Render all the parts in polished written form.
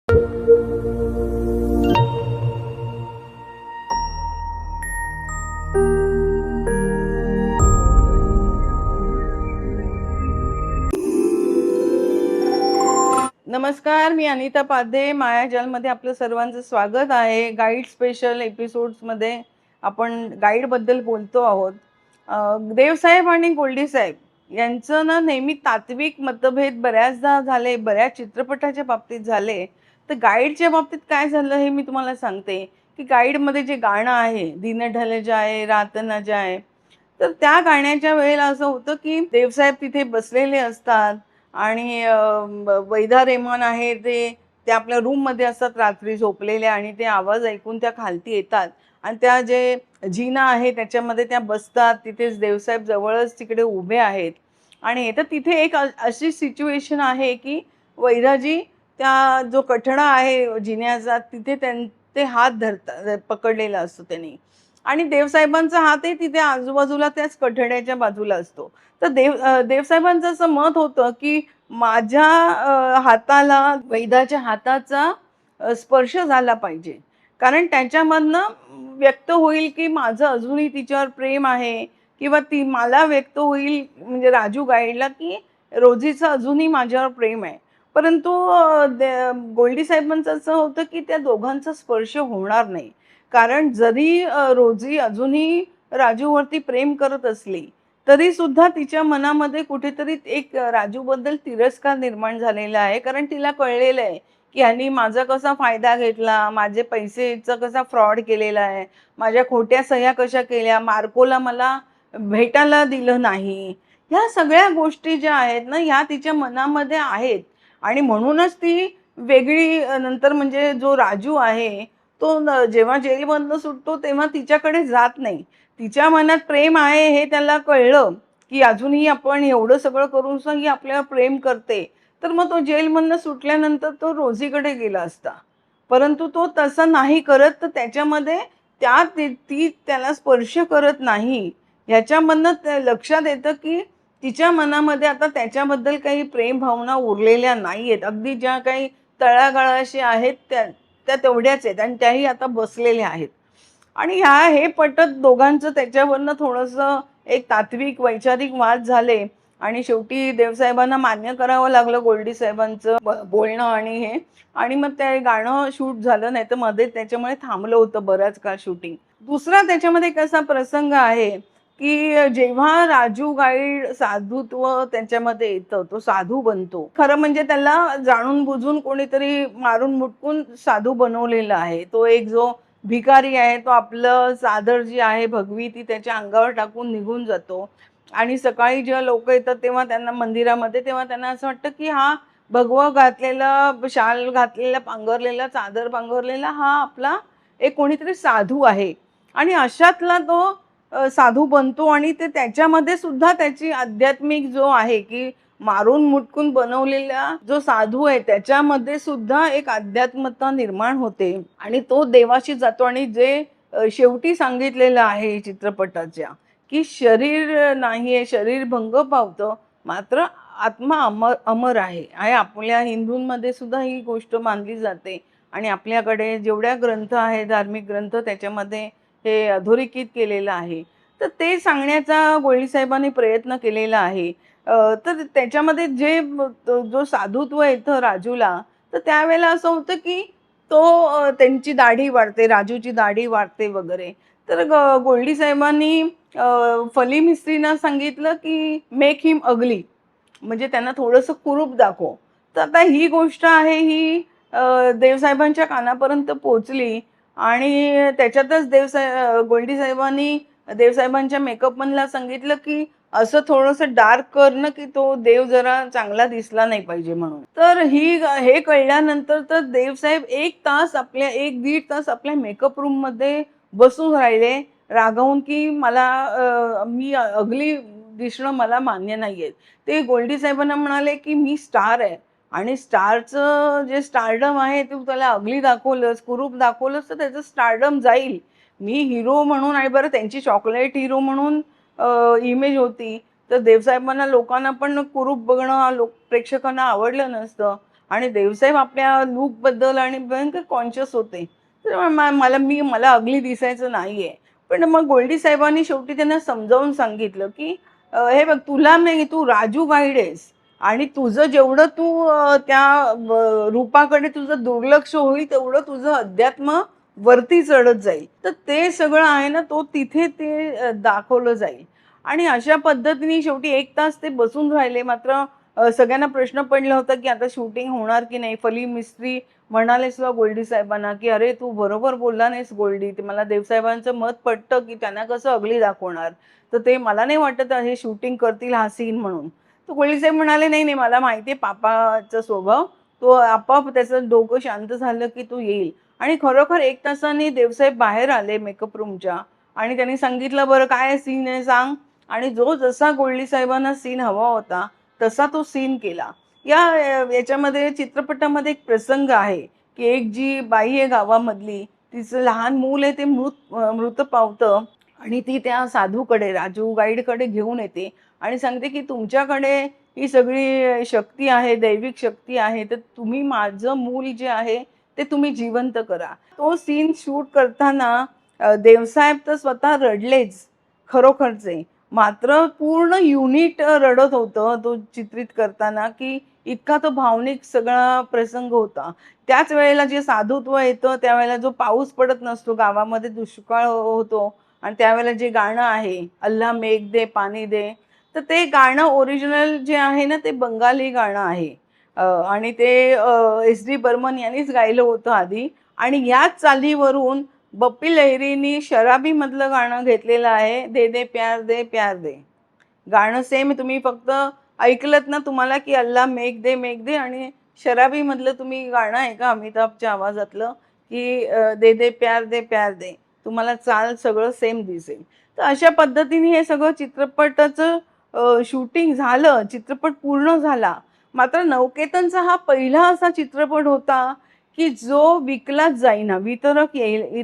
नमस्कार, मी अनिता पाध्ये. मायाजालमध्ये आपलं सर्वांचं स्वागत आहे. गाईड स्पेशल एपिसोड्समध्ये आपण गाईडबद्दल बोलतो आहोत. देवसाहेब आणि गोल्डी साहेब यांचं ना नेहमी तात्विक मतभेद बऱ्याचदा झाले, बऱ्याच चित्रपटाच्या बाबतीत झाले. तर गाईडच्या बाबतीत काय झालं हे मी तुम्हाला सांगते, की गाईडमध्ये जे गाणं आहे, दिन ढल जाए रात न जाए, तर त्या गाण्याच्या वेळेला असं होतं, की देवसाहेब तिथे बसलेले असतात आणि वैदा रेहमान आहे ते आपल्या रूममध्ये असतात रात्री झोपलेल्या आणि ते आवाज ऐकून त्या खालती येतात आणि त्या जे जिना आहे त्याच्यामध्ये त्या बसतात. तिथेच देवसाहेब जवळच तिकडे उभे आहेत आणि तर तिथे एक अशी सिच्युएशन आहे, की वैदाजी त्या जो कठडा आहे जिन्याचा तिथे ते हात धरतात, पकडलेला असतो त्यांनी आणि देवसाहेबांचा हातही तिथे आजूबाजूला त्याच कठड्याच्या बाजूला असतो. तर देवसाहेबांचं असं मत होतं, की माझ्या हाताला वैदाच्या हाताचा स्पर्श झाला पाहिजे. कारण त्याच्यामधनं व्यक्त होईल, की माझं अजूनही तिच्यावर प्रेम आहे किंवा ती मला व्यक्त होईल म्हणजे राजू गाईडला, की रोजीचं अजूनही माझ्यावर प्रेम आहे. परंतु गोल्डी साहेबांचं असं होतं, की त्या दोघांचा स्पर्श होणार नाही. कारण जरी रोजी अजूनही राजूवरती प्रेम करत असली, तरी सुद्धा तिच्या मनामध्ये कुठेतरी एक राजूबद्दल तिरस्कार निर्माण झालेला आहे. कारण तिला कळलेलं आहे, की ह्यांनी माझा कसा फायदा घेतला, माझे पैसेचा कसा फ्रॉड केलेला आहे, माझ्या खोट्या सह्या कशा केल्या, मार्कोला मला भेटायला दिलं नाही. ह्या सगळ्या गोष्टी ज्या आहेत ना, ह्या तिच्या मनामध्ये आहेत आणि म्हणूनच ती वेगळी नंतर म्हणजे जो राजू आहे, तो जेव्हा जेलमधनं सुटतो तेव्हा तिच्याकडे जात नाही. तिच्या मनात प्रेम आहे हे त्याला कळलं, की अजूनही आपण एवढं सगळं करून सुद्धा ही आपल्यावर प्रेम करते. तर मग तो जेलमधनं सुटल्यानंतर तो रोझीकडे गेला असता. परंतु तो तसं नाही करत, तर त्याच्यामध्ये ती त्याला स्पर्श करत नाही. ह्याच्यामधनं ते लक्षात येतं, की तिच्या मनामध्ये आता त्याच्याबद्दल काही प्रेम भावना उरलेल्या नाहीयेत. अगदी ज्या काही तळागाळाशी आहेत त्या तेवढ्याच आहेत आणि त्याही आता बसलेल्या आहेत. आणि हे पटत दोघांचं त्याच्यावरनं थोडंसं एक तात्विक वैचारिक वाद झाले आणि शेवटी देवसाहेबांना मान्य करावं लागलं गोल्डी साहेबांचं बोलणं आणि हे आणि मग ते गाणं शूट झालं, नाही तर मध्ये त्याच्यामुळे थांबलं होतं बराच काळ शूटिंग. दुसरा त्याच्यामध्ये कसा प्रसंग आहे, की जेव्हा राजू गाईड साधुत्व त्याच्यामध्ये येतं, तो साधू बनतो. खरं म्हणजे त्याला जाणून बुजून कोणीतरी मारून मुटकून साधू बनवलेला आहे. तो एक जो भिकारी आहे, तो आपलं चादर जी आहे भगवी ती त्याच्या अंगावर टाकून निघून जातो आणि सकाळी जेव्हा लोक येतात तेव्हा त्यांना मंदिरामध्ये, तेव्हा त्यांना असं वाटतं, की हा भगवा घातलेला, शाल घातलेला, पांघरलेला, चादर पांघरलेला हा आपला एक कोणीतरी साधू आहे आणि अशातला तो साधू बनतो आणि ते त्याच्यामध्ये सुद्धा त्याची आध्यात्मिक जो आहे, की मारून मुटकून बनवलेला जो साधू आहे त्याच्यामध्ये सुद्धा एक अध्यात्मता निर्माण होते आणि तो देवाशी जातो आणि जे शेवटी सांगितलेलं आहे चित्रपटाच्या, की शरीर नाहीये, शरीर भंग पावतं, मात्र आत्मा अमर अमर आहे. आपल्या हिंदूंमध्ये सुद्धा ही गोष्ट मानली जाते आणि आपल्याकडे जेवढ्या ग्रंथ आहेत, धार्मिक ग्रंथ त्याच्यामध्ये हे अधोरेखित केलेलं आहे. तर ते सांगण्याचा गोळी साहेबांनी प्रयत्न केलेला आहे. तर त्याच्यामध्ये जो साधुत्व येतं राजूला, तर त्यावेळेला असं होतं, की तो त्यांची दाढी वाढते, राजूची दाढी वाढते वगैरे. तर गोल्डी साहेबांनी फली मिस्त्रींना सांगितलं, की मेक हिम अगली. म्हणजे त्यांना थोडंसं कुरूप दाखव. तर आता ही गोष्ट आहे ही देवसाहेबांच्या कानापर्यंत पोहोचली आणि त्याच्यातच गोल्डी साहेबांनी देवसाहेबांच्या मेकअपमनला सांगितलं, की असं थोडंसं डार्क कर ना, की तो देव जरा चांगला दिसला नाही पाहिजे म्हणून. तर हे कळल्यानंतर तर देवसाहेब 1 तास आपल्या 1-1.5 तास आपल्या मेकअप रूममध्ये बसून राहिले रागावून, की मी अगली दिसणं मला मान्य नाहीये. ते गोल्डी साहेबांना म्हणाले, की मी स्टार आहे आणि स्टारचं जे स्टारडम आहे तू त्याला अगली दाखवलंस, कुरूप दाखवलंस तर त्याचं स्टारडम जाईल. मी हिरो म्हणून आणि बरं त्यांची चॉकलेट हिरो म्हणून इमेज होती. तर देवसाहेबांना लोकांना पण कुरूप बघणं प्रेक्षकांना आवडलं नसतं आणि देवसाहेब आपल्या लूकबद्दल आणि भयंकर कॉन्शियस होते. तर मला अगली दिसायचं नाहीये. पण मग गोल्डी साहेबांनी शेवटी त्यांना समजावून सांगितलं, की "हे बघ तुला नाही तू राजू गाईड आहेस आणि तुझं जेवढं तू त्या रूपाकडे तुझं दुर्लक्ष होईल तेवढं तुझं अध्यात्म वरती चढत जाईल. तर ते सगळं आहे ना तो तिथे ते दाखवलं जाईल." आणि अशा पद्धतीने शेवटी 1 तास ते बसून राहिले. मात्र सगळ्यांना प्रश्न पडला होता, की आता शूटिंग होणार की नाही? फली मिस्त्री म्हणाले सुद्धा गोल्डी साहेबांना, की "अरे, तू बरोबर बोलला नाहीस गोल्डी. ते मला देवसाहेबांचं मत पटतं, की त्यांना कसं अगली दाखवणार. तर ते मला नाही वाटत हे शूटिंग करतील हा सीन म्हणून." तर गोल्डी साहेब म्हणाले, "नाही, नाही, मला माहिती आहे पापाचा स्वभाव. तो आपोआप त्याचं डोकं शांत झालं, की तो येईल." आणि खरोखर 1 तासाने देवसाहेब बाहेर आले मेकअप रूमच्या आणि त्यांनी सांगितलं, "बरं काय सीन आहे सांग?" आणि जो जसा गोल्डी साहेबांना सीन हवा होता, तसा तो सीन केला. याच्यामध्ये चित्रपटामध्ये एक प्रसंग आहे, की एक जी बाई आहे गावामधली, तिचं लहान मूल आहे ते मृत पावतं आणि ती त्या साधूकडे, राजू गाईडकडे घेऊन येते आणि सांगते, की तुमच्याकडे ही सगळी शक्ती आहे, दैविक शक्ती आहे, तर तुम्ही माझं मूल जे आहे, ते तुम्ही जिवंत करा. तो सीन शूट करताना देवसाहेब तर स्वतः रडलेच, खरोखरचे. मात्र पूर्ण युनिट रडत होतं तो चित्रित करताना, की इतका तो भावनिक सगळा प्रसंग होता. त्याच वेळेला जे साधुत्व येतं, त्यावेळेला जो पाऊस पडत नसतो, गावामध्ये दुष्काळ होतो आणि त्यावेळेला जे गाणं आहे, अल्लाह मेघ दे, पाणी दे, तर ते गाणं ओरिजिनल जे आहे ना, ते बंगाली गाणं आहे. आणि ते एस.डी. बर्मन यांनीच गायलं होतं आधी आणि याच चालीवरून बप्पी लहिरीनी शराबी मधलं गाणं घेतलेलं आहे, दे दे प्यार दे प्यार दे. गाणं सेम तुम्ही फक्त ऐकलत ना तुम्हाला की अल्लाह मेघ दे आणि शराबी मधलं तुम्ही गाणं ऐका अमिताभच्या आवाजातलं की दे प्यार दे. तुम्हाला चाल सगळं सेम दिसेल. तर अशा पद्धतीने हे सगळं चित्रपटाचं शूटिंग झालं, चित्रपट पूर्ण झाला. मात्र नवकेतनचा हा पहिला असा चित्रपट होता की जो विकलाच जाईना, वितरक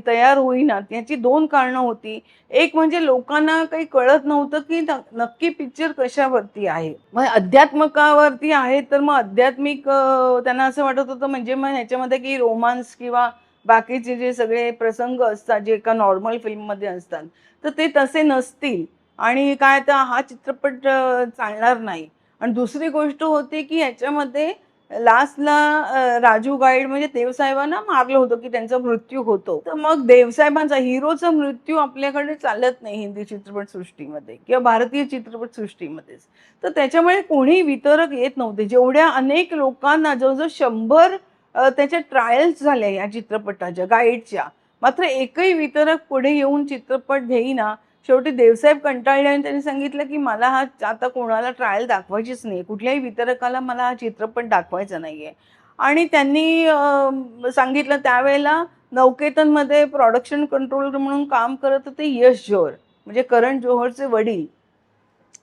तयार होईनात. याची 2 कारणं होती. एक म्हणजे लोकांना काही कळत नव्हतं, की नक्की पिक्चर कशावरती आहे. मग अध्यात्मकावरती आहे, तर मग आध्यात्मिक त्यांना असं वाटत होतं म्हणजे मग ह्याच्यामध्ये की रोमान्स किंवा बाकीचे जे सगळे प्रसंग असतात, जे एका नॉर्मल फिल्ममध्ये असतात, तर ते तसे नसतील आणि काय तर हा चित्रपट चालणार नाही. आणि दुसरी गोष्ट होती, की ह्याच्यामध्ये लास्टला राजू गाईड म्हणजे देवसाहेबांना मारलं होतं, की त्यांचा मृत्यू होतो. तर मग देवसाहेबांचा हिरोचा मृत्यू आपल्याकडे चालत नाही हिंदी चित्रपटसृष्टीमध्ये किंवा भारतीय चित्रपटसृष्टीमध्येच. तर त्याच्यामुळे कोणी वितरक येत नव्हते. जेवढ्या अनेक लोकांना जवळ-जवळ 100 त्याच्या ट्रायल्स झाल्या या चित्रपटाच्या, गाईडच्या. मात्र एकही वितरक पुढे येऊन चित्रपट घेईना. शेवटी देवसाहेब कंटाळले आणि त्यांनी सांगितलं, की मला हा आता कोणाला ट्रायल दाखवायचीच नाही. कुठल्याही वितरकाला मला हा चित्रपट दाखवायचा नाहीये. आणि त्यांनी सांगितलं त्यावेळेला नवकेतनमध्ये प्रोडक्शन कंट्रोलर म्हणून काम करत होते यश जोहर. म्हणजे करण जोहरचे वडील.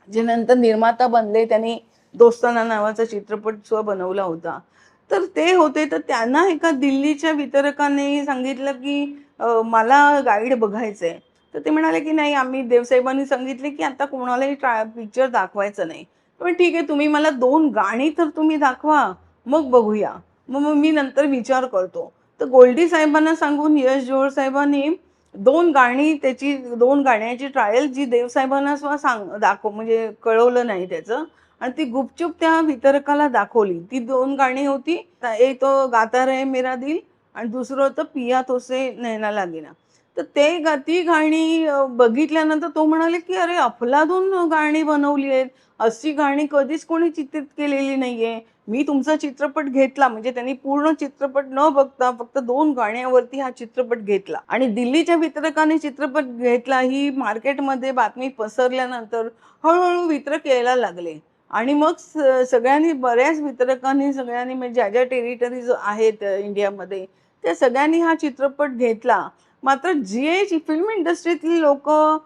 जे नंतर निर्माता बनले. त्यांनी दोस्ताना नावाचा चित्रपट सुद्धा बनवला होता. तर ते होते. तर त्यांना एका दिल्लीच्या वितरकाने सांगितलं, की मला गाईड बघायचंय. तर ते म्हणाले, की "नाही, आम्ही देवसाहेबांनी सांगितले, की आता कोणालाही पिक्चर दाखवायचं नाही." पण "ठीक आहे, तुम्ही मला 2 गाणी तर तुम्ही दाखवा, मग बघूया. मग मग मी नंतर विचार करतो." तर गोल्डी साहेबांना सांगून यश जोहर साहेबांनी 2 गाणी त्याची 2 गाण्याची ट्रायल जी देवसाहेबांना सुद्धा म्हणजे कळवलं नाही त्याचं आणि ती गुपचूप त्या वितरकाला दाखवली. ती 2 गाणी होती. एक तो गाता रहे मेरा दिल आणि दुसरं होतं पिया तो से नैना लागिना. तर ती गाणी बघितल्यानंतर तो म्हणाले, की "अरे अफलातून गाणी बनवली आहेत. अशी गाणी कधीच कोणी चित्रित केलेली नाहीये. मी तुमचा चित्रपट घेतला." म्हणजे त्यांनी पूर्ण चित्रपट न बघता फक्त 2 गाण्यावरती हा चित्रपट घेतला आणि दिल्लीच्या वितरकाने चित्रपट घेतला ही मार्केटमध्ये बातमी पसरल्यानंतर हळू वितरक यायला लागले आणि मग सगळ्यांनी बऱ्याच वितरकांनी सगळ्यांनी म्हणजे ज्या टेरिटरीज आहेत इंडियामध्ये त्या सगळ्यांनी हा चित्रपट घेतला. मात्र जी फिल्म इंडस्ट्रीतली लोकं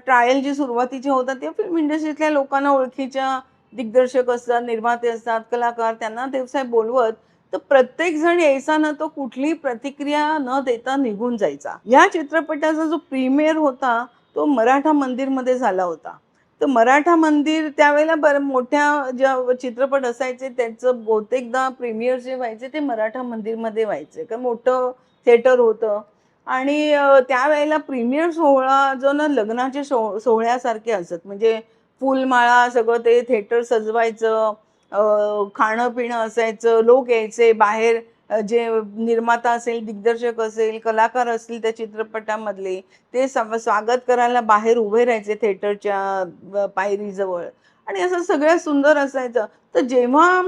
ट्रायल जी सुरुवातीची होतात त्या फिल्म इंडस्ट्रीतल्या लोकांना ओळखीच्या दिग्दर्शक असतात, निर्माते असतात, कलाकार त्यांना देवसाहेब बोलवत, तर प्रत्येक जण यायचा ना तो कुठलीही प्रतिक्रिया न देता निघून जायचा. या चित्रपटाचा जो प्रीमियर होता, तो मराठा मंदिरमध्ये झाला होता. तर मराठा मंदिर त्यावेळेला बरं मोठ्या ज्या चित्रपट असायचे त्याचं बहुतेकदा प्रीमियर जे व्हायचे ते मराठा मंदिरमध्ये व्हायचे. कारण मोठं थिएटर होतं आणि त्यावेळेला प्रीमियर सोहळा जो ना लग्नाच्या सोहळ्यासारखे असत. म्हणजे फुलमाळा सगळं ते थिएटर सजवायचं, खाणं-पिणं असायचं, लोक यायचे बाहेर, जे निर्माता असेल, दिग्दर्शक असेल, कलाकार असतील त्या चित्रपटामधले, ते स्वागत करायला बाहेर उभे राहायचे थिएटरच्या पायरीजवळ आणि असं सगळं सुंदर असायचं. तर जेव्हा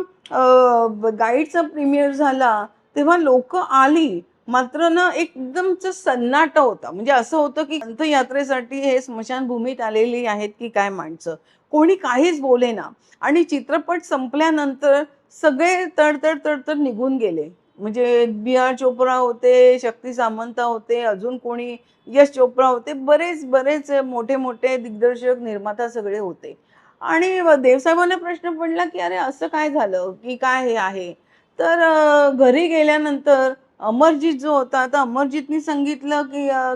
गाईडचा प्रीमियर झाला, तेव्हा लोकं आली. मात्र ना एकदमच सन्नाटा होता. म्हणजे असं होतं, की अंत्ययात्रेसाठी हे स्मशानभूमीत आलेली आहेत की काय माणसं. कोणी काहीच बोलेना आणि चित्रपट संपल्यानंतर सगळे तडतड निघून गेले. म्हणजे बी.आर. चोप्रा होते, शक्ती सामंत होते, अजून कोणी यश चोप्रा होते. बरेच मोठे-मोठे दिग्दर्शक, निर्माता सगळे होते. आणि देवसाहेबांना प्रश्न पडला, की "अरे असं काय झालं? की काय हे आहे?" तर घरी गेल्यानंतर अमरजीत जो होता, तर अमरजीतनी सांगितलं,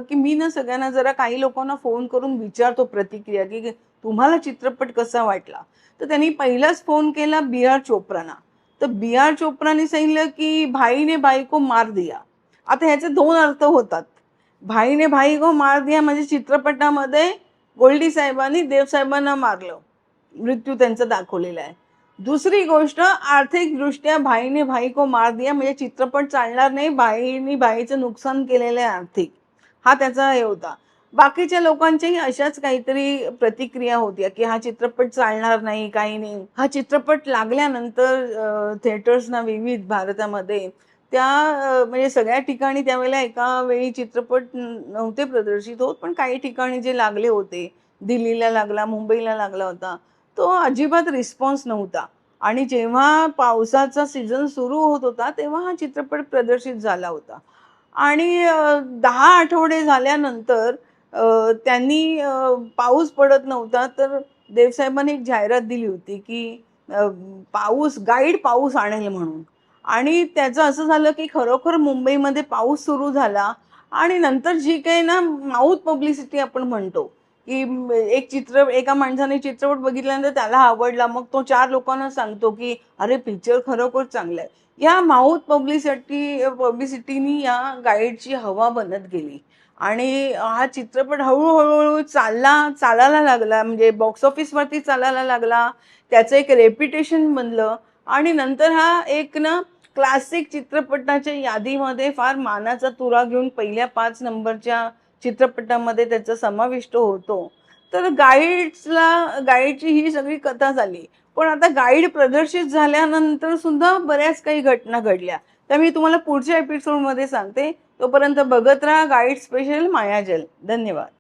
की "मी ना सगळ्यांना जरा काही लोकांना फोन करून विचारतो प्रतिक्रिया, की तुम्हाला चित्रपट कसा वाटला?" तर त्यांनी पहिलाच फोन केला बी.आर. चोप्रांना. तर बी.आर. चोप्रानी सांगितलं, की "भाई ने भाई को मार दिया." आता ह्याचे 2 अर्थ होतात. भाई ने भाई को मार दिया म्हणजे चित्रपटामध्ये गोल्डी साहेबांनी देवसाहेबांना मारलं. मृत्यू त्यांचा दाखवलेला आहे. दुसरी गोष्ट आर्थिकदृष्ट्या भाईने भाई को मार दिया म्हणजे चित्रपट चालणार नाही, भाईनी भाईचं नुकसान केलेलं आहे आर्थिक. हा त्याचा हे होता. बाकीच्या लोकांच्याही अशाच काहीतरी प्रतिक्रिया होत्या, की हा चित्रपट चालणार नाही, काही नाही. हा चित्रपट लागल्यानंतर थिएटर्सना विविध भारतामध्ये त्या म्हणजे सगळ्या ठिकाणी त्यावेळेला एका वेळी चित्रपट नव्हते प्रदर्शित होत, पण काही ठिकाणी जे लागले होते, दिल्लीला लागला, मुंबईला लागला होता, तो अजिबात रिस्पॉन्स नव्हता. आणि जेव्हा पावसाचा सीझन सुरू होत होता, तेव्हा हा चित्रपट प्रदर्शित झाला होता. आणि 10 आठवडे झाल्यानंतर त्यांनी पाऊस पडत नव्हता, तर देवसाहेबांनी एक जाहिरात दिली होती, की गाईड पाऊस आणेल म्हणून. आणि त्याचं असं झालं, की खरोखर मुंबईमध्ये पाऊस सुरू झाला आणि नंतर जी काही ना माउथ पब्लिसिटी आपण म्हणतो, की एका माणसाने चित्रपट बघितल्यानंतर त्याला आवडला. मग तो 4 लोकांना सांगतो, की "अरे पिक्चर खरोखर चांगला आहे." या माउथ पब्लिसिटीनी या गाईडची हवा बनत गेली आणि हा चित्रपट हळू-हळू चालायला लागला. म्हणजे बॉक्स ऑफिसवरती चालायला लागला. त्याचं एक रेप्युटेशन बनलं आणि नंतर हा एक ना क्लासिक चित्रपटाच्या यादीमध्ये फार मानाचा तुरा घेऊन पहिल्या 5 नंबरच्या चित्रपटामध्ये त्याचा समाविष्ट होतो. तर गाईडची ही सगळी कथा झाली. पण आता गाईड प्रदर्शित झाल्यानंतर सुद्धा बऱ्याच काही घटना घडल्या. त्या मी तुम्हाला पुढच्या एपिसोडमध्ये सांगते. तोपर्यंत बघत राहा गाईड स्पेशल मायाजल. धन्यवाद.